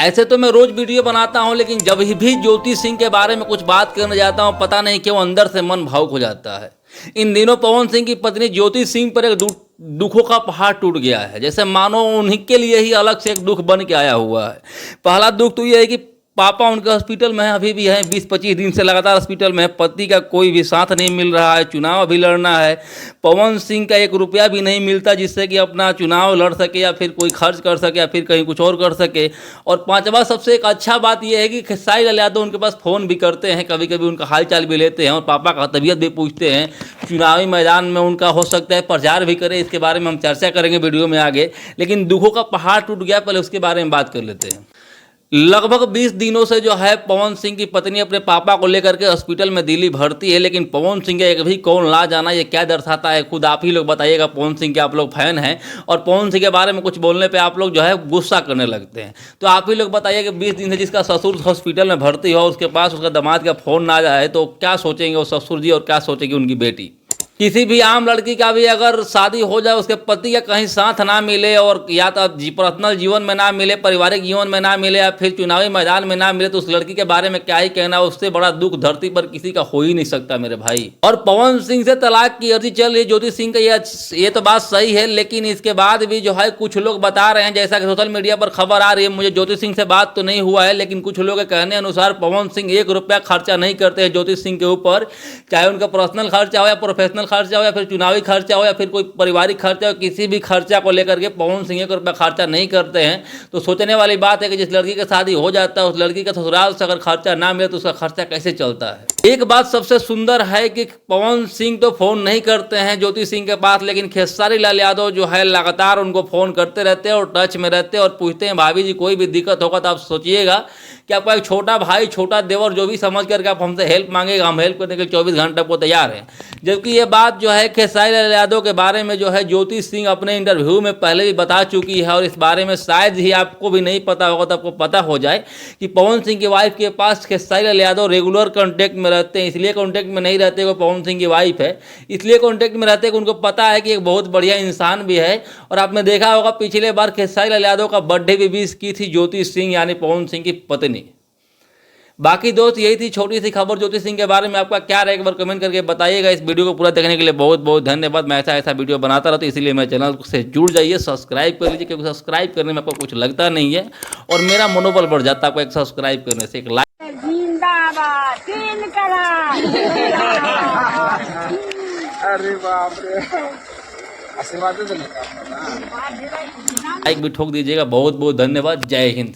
ऐसे तो मैं रोज वीडियो बनाता हूं, लेकिन जब भी ज्योति सिंह के बारे में कुछ बात करने जाता हूं, पता नहीं क्यों अंदर से मन भावुक हो जाता है। इन दिनों पवन सिंह की पत्नी ज्योति सिंह पर एक दुखों का पहाड़ टूट गया है, जैसे मानो उन्हीं के लिए ही अलग से एक दुख बन के आया हुआ है। पहला दुख तो यह है कि पापा उनके हॉस्पिटल में हैं, अभी भी हैं, 20-25 दिन से लगातार हॉस्पिटल में है। पति का कोई भी साथ नहीं मिल रहा है, चुनाव भी लड़ना है, पवन सिंह का 1 रुपया भी नहीं मिलता जिससे कि अपना चुनाव लड़ सके या फिर कोई खर्च कर सके या फिर कहीं कुछ और कर सके। और पांचवा सबसे एक अच्छा बात यह है कि खेसारी लाल यादव उनके पास फ़ोन भी करते हैं, कभी कभी उनका हाल चाल भी लेते हैं और पापा का तबीयत भी पूछते हैं। चुनावी मैदान में उनका हो सकता है प्रचार भी करे, इसके बारे में हम चर्चा करेंगे वीडियो में आगे। लेकिन दुखों का पहाड़ टूट गया, पहले उसके बारे में बात कर लेते हैं। लगभग 20 दिनों से जो है पवन सिंह की पत्नी अपने पापा को लेकर के हॉस्पिटल में दिल्ली भर्ती है, लेकिन पवन सिंह का एक भी कॉल ना जाना ये क्या दर्शाता है, खुद आप ही लोग बताइएगा। पवन सिंह के आप लोग फैन हैं और पवन सिंह के बारे में कुछ बोलने पे आप लोग जो है गुस्सा करने लगते हैं, तो आप ही लोग बताइए कि 20 दिन से जिसका ससुर हॉस्पिटल में भर्ती हो, उसके पास उसका दामाद का फ़ोन ना जाए तो क्या सोचेंगे वो ससुर जी और क्या सोचेगी उनकी बेटी। किसी भी आम लड़की का भी अगर शादी हो जाए, उसके पति का कहीं साथ ना मिले और या तो पर्सनल जीवन में ना मिले, पारिवारिक जीवन में ना मिले या फिर चुनावी मैदान में ना मिले, तो उस लड़की के बारे में क्या ही कहना। उससे बड़ा दुख धरती पर किसी का हो ही नहीं सकता मेरे भाई। और पवन सिंह से तलाक की अर्जी चल रही ज्योति सिंह का, ये तो बात सही है, लेकिन इसके बाद भी जो है कुछ लोग बता रहे हैं, जैसा कि सोशल मीडिया पर खबर आ रही है, मुझे ज्योति सिंह से बात तो नहीं हुआ है, लेकिन कुछ लोगों के कहने अनुसार पवन सिंह 1 रुपया खर्चा नहीं करते हैं ज्योति सिंह के ऊपर, चाहे उनका पर्सनल खर्चा हो या प्रोफेशनल खर्चा हो या फिर चुनावी खर्चा हो या फिर कोई पारिवारिक खर्चा हो, किसी भी खर्चा को लेकर के पवन सिंह 1 रुपया खर्चा नहीं करते हैं। तो सोचने वाली बात है कि जिस लड़की की शादी हो जाता है, उस लड़की का ससुराल से अगर खर्चा ना मिले तो उसका खर्चा कैसे चलता है। एक बात सबसे सुंदर है कि पवन सिंह तो फोन नहीं करते हैं ज्योति सिंह के पास, लेकिन खेसारी लाल यादव जो है लगातार उनको फोन करते रहते हैं और टच में रहते हैं और पूछते हैं भाभी जी कोई भी दिक्कत होगा तो आप सोचिएगा कि आपका एक छोटा भाई, छोटा देवर जो भी समझ करके आप हमसे हेल्प मांगेगा, हम हेल्प करने के लिए 24 घंटे आपको तैयार हैं। जबकि ये बात जो है खेसारी लाल यादव के बारे में जो है ज्योति सिंह अपने इंटरव्यू में पहले भी बता चुकी है और इस बारे में शायद ही आपको भी नहीं पता होगा, तो आपको पता हो जाए कि पवन सिंह की वाइफ के पास खेसारी लाल यादव रेगुलर कॉन्टैक्ट में रहते हैं। इसलिए कॉन्टैक्ट में नहीं रहते, वो पवन सिंह की वाइफ है, इसलिए कॉन्टैक्ट में रहते कि उनको पता है कि एक बहुत बढ़िया इंसान भी है। और आपने देखा होगा पिछले बार खेसारी लाल यादव का बर्थडे भी विश की थी ज्योति सिंह यानी पवन सिंह की पत्नी। बाकी दोस्त यही थी छोटी सी खबर ज्योति सिंह के बारे में। आपका क्या राय एक बार कमेंट करके बताइएगा। इस वीडियो को पूरा देखने के लिए बहुत बहुत धन्यवाद। मैं ऐसा वीडियो बनाता रहता हूं, इसीलिए मेरे चैनल से जुड़ जाइए, सब्सक्राइब कर लीजिए, क्योंकि सब्सक्राइब करने में आपको कुछ लगता नहीं है और मेरा मनोबल बढ़ जाता है आपको एक सब्सक्राइब करने से। एक लाइक अरे बाप रे, आशीर्वाद लाइक भी ठोक दीजिएगा। बहुत बहुत धन्यवाद। जय हिंद।